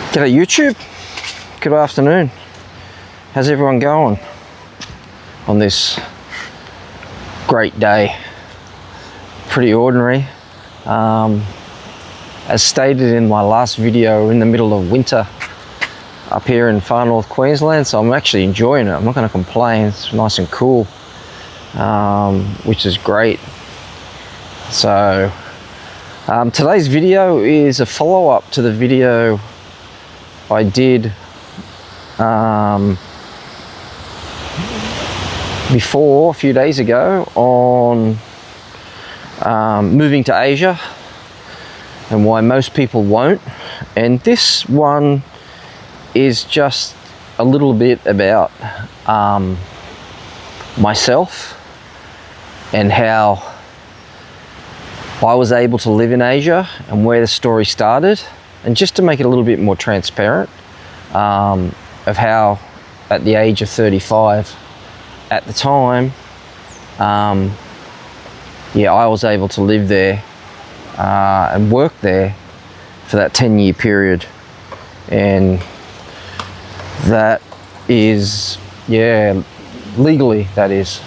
G'day YouTube, good afternoon. How's everyone going on this great day? Pretty ordinary. As stated in my last video, we're in the middle of winter up here in far north Queensland, so I'm actually enjoying it. I'm not going to complain. It's nice and cool, which is great. So today's video is a follow-up to the video I did before, a few days ago, on moving to Asia and why most people won't. And this one is just a little bit about myself and how I was able to live in Asia and where the story started, and just to make it a little bit more transparent of how at the age of 35 at the time, I was able to live there and work there for that 10-year period. And that is, legally that is,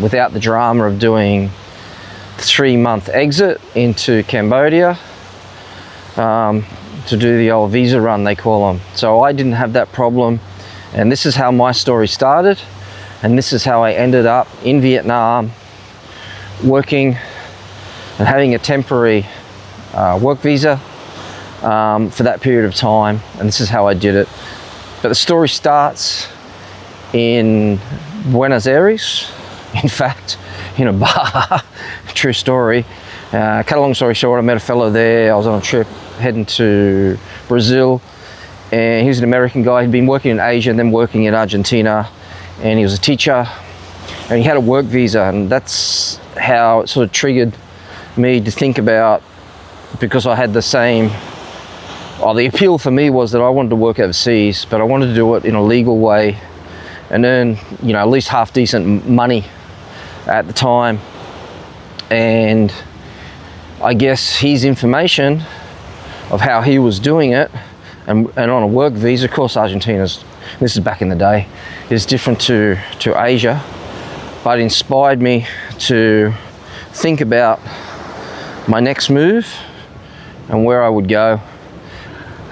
without the drama of doing the 3-month exit into Cambodia, to do the old visa run, they call them. So I didn't have that problem, and this is how my story started, and this is how I ended up in Vietnam working and having a temporary work visa for that period of time, and this is how I did it. But the story starts in Buenos Aires, in fact, in a bar. True story. Cut a long story short, I met a fellow there. I was on a trip heading to Brazil, and he was an American guy. He'd been working in Asia and then working in Argentina, and he was a teacher, and he had a work visa, and that's how it sort of triggered me to think about, because I had the same, the appeal for me was that I wanted to work overseas, but I wanted to do it in a legal way and earn, at least half decent money at the time. And I guess his information of how he was doing it, and on a work visa, of course Argentina's, this is back in the day, is different to Asia, but inspired me to think about my next move and where I would go.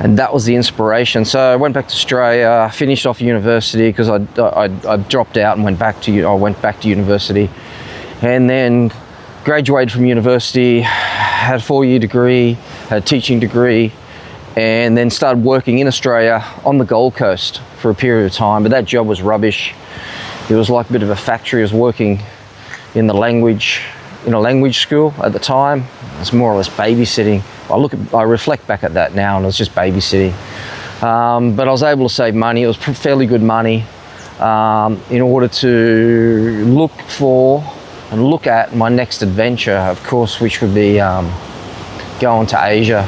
And that was the inspiration. So I went back to Australia, finished off university, because I dropped out and went back to university, and then graduated from university, had a 4-year degree, had a teaching degree, and then started working in Australia on the Gold Coast for a period of time. But that job was rubbish. It was like a bit of a factory. I was working in a language school at the time. It was more or less babysitting. I reflect back at that now, and it was just babysitting. But I was able to save money. It was fairly good money in order to look for and look at my next adventure, of course, which would be going to Asia.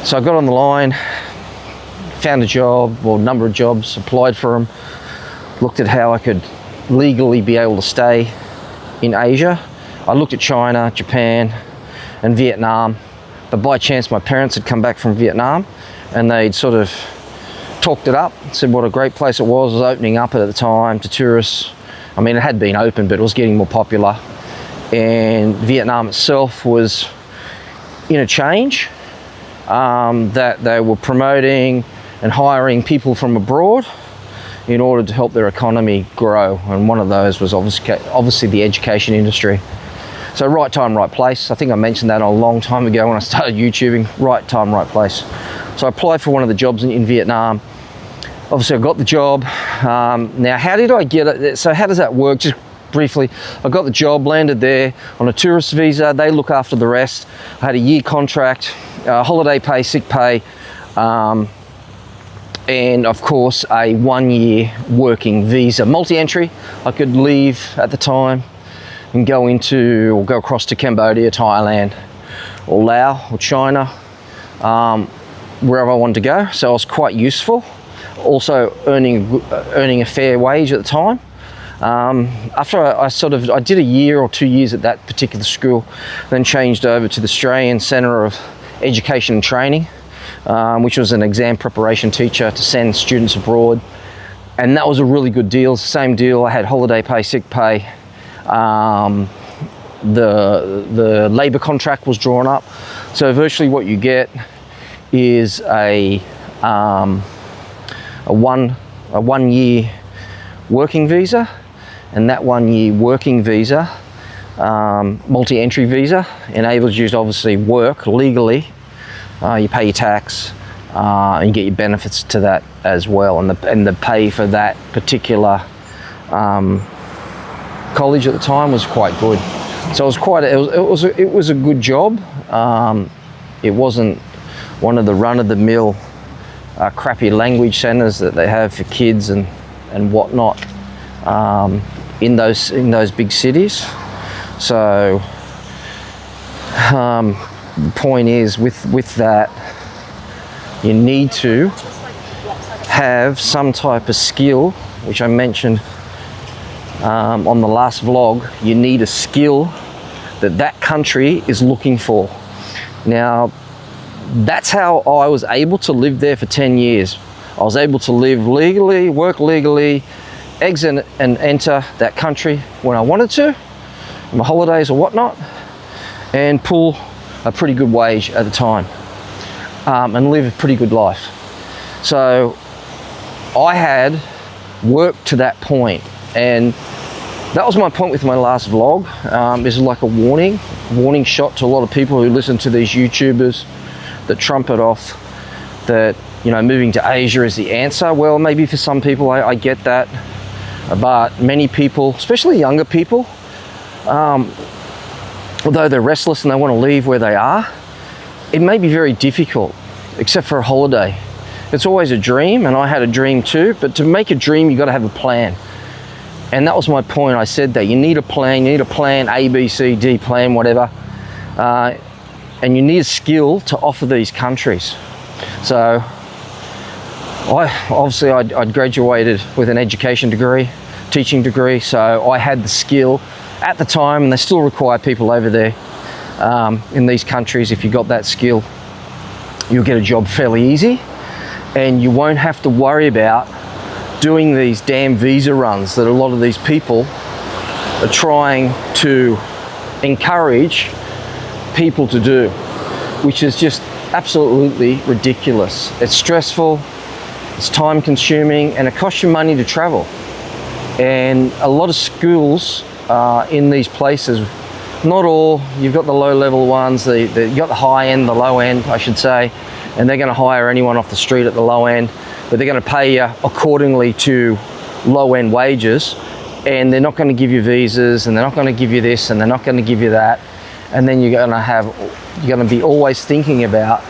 So I got on the line, found a job, or a number of jobs, applied for them, looked at how I could legally be able to stay in Asia. I looked at China, Japan, and Vietnam, but by chance my parents had come back from Vietnam, and they'd sort of talked it up, said what a great place it was opening up at the time to tourists. I mean, it had been open, but it was getting more popular. And Vietnam itself was in a change, that they were promoting and hiring people from abroad in order to help their economy grow. And one of those was obviously the education industry. So right time, right place. I think I mentioned that a long time ago when I started YouTubing. Right time, right place. So I applied for one of the jobs in Vietnam. Obviously I got the job. Now, how did I get it? So how does that work? Just briefly, I got the job, landed there on a tourist visa. They look after the rest. I had a year contract, holiday pay, sick pay, and of course a 1-year working visa. Multi-entry. I could leave at the time and go across to Cambodia, Thailand, or Laos, or China, wherever I wanted to go. So I was quite useful. Also earning a fair wage at the time. After I did a year or 2 years at that particular school, then changed over to the Australian Centre of Education and Training, which was an exam preparation teacher to send students abroad. And that was a really good deal. It's the same deal. I had holiday pay, sick pay. The labour contract was drawn up. So virtually what you get is a 1 year working visa, and that 1 year working visa, multi-entry visa, enables you to obviously work legally. You pay your tax, and you get your benefits to that as well, and the pay for that particular college at the time was quite good. So it was a good job. It wasn't one of the run-of-the-mill crappy language centres that they have for kids and whatnot in those big cities. So the point is, with that, you need to have some type of skill, which I mentioned on the last vlog. You need a skill that country is looking for. Now, that's how I was able to live there for 10 years. I was able to live legally, work legally, exit and enter that country when I wanted to, on my holidays or whatnot, and pull a pretty good wage at the time, and live a pretty good life. So I had worked to that point, and that was my point with my last vlog. This is like a warning shot to a lot of people who listen to these YouTubers that trumpet off that, you know, moving to Asia is the answer. Well, maybe for some people, I get that, but many people, especially younger people, although they're restless and they want to leave where they are, it may be very difficult, except for a holiday. It's always a dream, and I had a dream too, but to make a dream, you got to have a plan. And that was my point. I said that you need a plan. You need a plan A, B, C, D, plan, whatever. And you need a skill to offer these countries. So I'd graduated with an education degree, teaching degree. So I had the skill at the time, and they still require people over there in these countries. If you got that skill, you'll get a job fairly easy, and you won't have to worry about doing these damn visa runs that a lot of these people are trying to encourage people to do, which is just absolutely ridiculous. It's stressful, it's time consuming, and it costs you money to travel. And a lot of schools in these places, not all, you've got the low level ones, you've got the high end, the low end, I should say, and they're going to hire anyone off the street at the low end, but they're going to pay you accordingly to low end wages, and they're not going to give you visas, and they're not going to give you this, and they're not going to give you that. And then you're going to be always thinking about,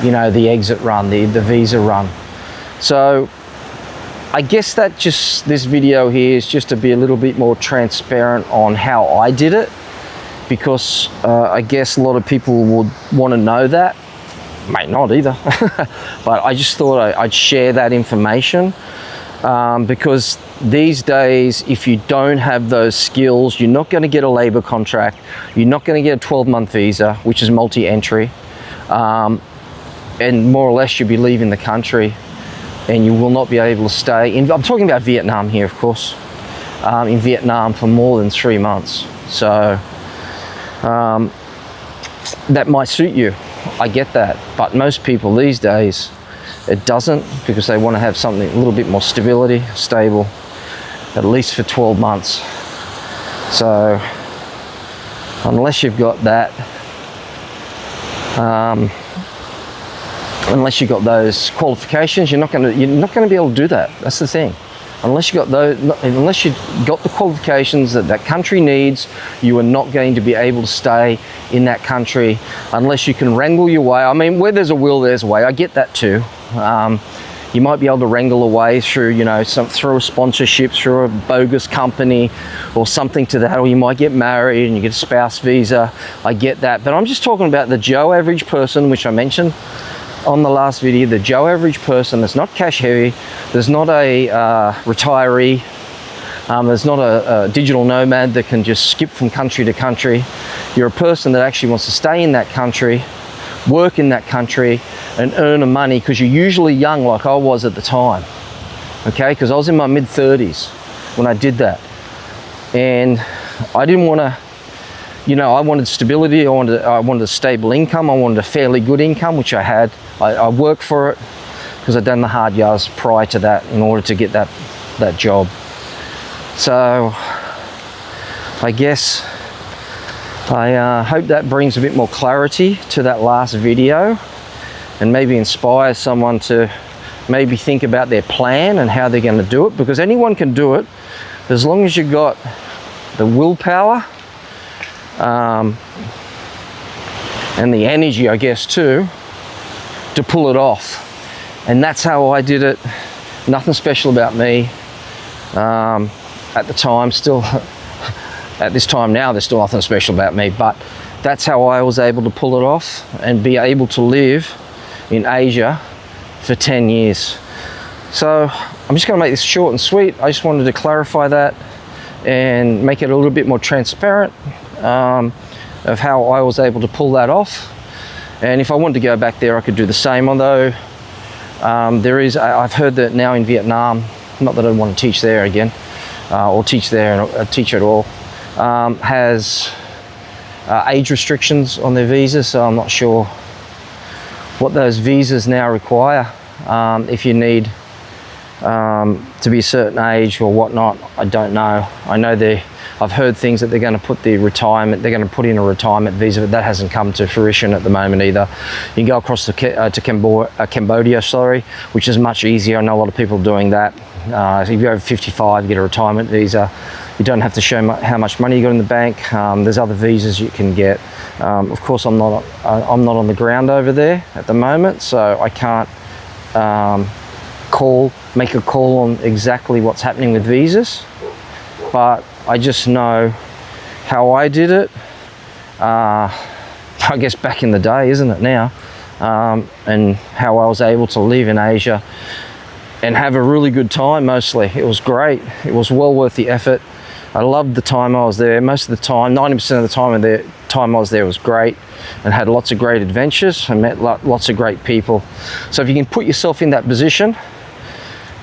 you know, the exit run, the visa run. So I guess that this video here is just to be a little bit more transparent on how I did it, because I guess a lot of people would want to know that. May not either, but I just thought I'd share that information, because these days, if you don't have those skills, you're not going to get a labor contract, you're not going to get a 12-month visa, which is multi-entry, and more or less you'll be leaving the country, and you will not be able to stay in, I'm talking about Vietnam here, of course, in Vietnam for more than 3 months. So that might suit you, I get that, but most people these days, it doesn't, because they want to have something a little bit more stability, stable, at least for 12 months. So unless you've got that, unless you've got those qualifications, you're not going to be able to do that. That's the thing. Unless you got the qualifications that country needs, you are not going to be able to stay in that country unless you can wrangle your way. I mean, where there's a will, there's a way. I get that too. You might be able to wrangle a way through, you know, through a sponsorship, through a bogus company or something to that, or you might get married and you get a spouse visa. I get that, but I'm just talking about the Joe average person, which I mentioned on the last video, the Joe average person that's not cash heavy, there's not a retiree, there's not a digital nomad that can just skip from country to country. You're a person that actually wants to stay in that country, work in that country and earn the money, because you're usually young like I was at the time, okay? Because I was in my mid-30s when I did that, and I didn't want to, you know, I wanted stability, I wanted a stable income, I wanted a fairly good income, which I had. I worked for it because I'd done the hard yards prior to that in order to get that job. So I guess I hope that brings a bit more clarity to that last video, and maybe inspire someone to maybe think about their plan and how they're going to do it, because anyone can do it as long as you've got the willpower and the energy, I guess, too, to pull it off. And that's how I did it. Nothing special about me. At the time, still at this time now, there's still nothing special about me, but that's how I was able to pull it off and be able to live in Asia for 10 years. So I'm just going to make this short and sweet. I just wanted to clarify that and make it a little bit more transparent of how I was able to pull that off. And if I wanted to go back there, I could do the same. Although I've heard that now in Vietnam, not that I want to teach there again, or teach there and teach at all, has age restrictions on their visas. So I'm not sure what those visas now require. If you need to be a certain age or whatnot, I don't know. I know I've heard things that they're going to put they're going to put in a retirement visa, but that hasn't come to fruition at the moment either. You can go across to Cambodia, which is much easier. I know a lot of people doing that. So if you're over 55, you get a retirement visa. You don't have to show how much money you got in the bank. There's other visas you can get. Of course, I'm not on the ground over there at the moment, so I can't make a call on exactly what's happening with visas. But I just know how I did it. I guess back in the day, isn't it now? And how I was able to live in Asia and have a really good time. Mostly, it was great. It was well worth the effort. I loved the time I was there. Most of the time, 90% of the time I was there was great, and had lots of great adventures. I met lots of great people. So if you can put yourself in that position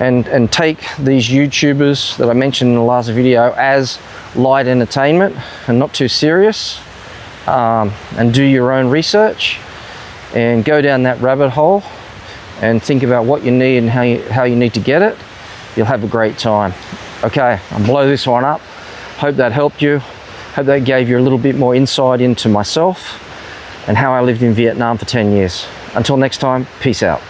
and take these YouTubers that I mentioned in the last video as light entertainment and not too serious, and do your own research and go down that rabbit hole and think about what you need and how you need to get it, you'll have a great time. Okay, I'll blow this one up. Hope that helped you. Hope that gave you a little bit more insight into myself and how I lived in Vietnam for 10 years. Until next time, peace out.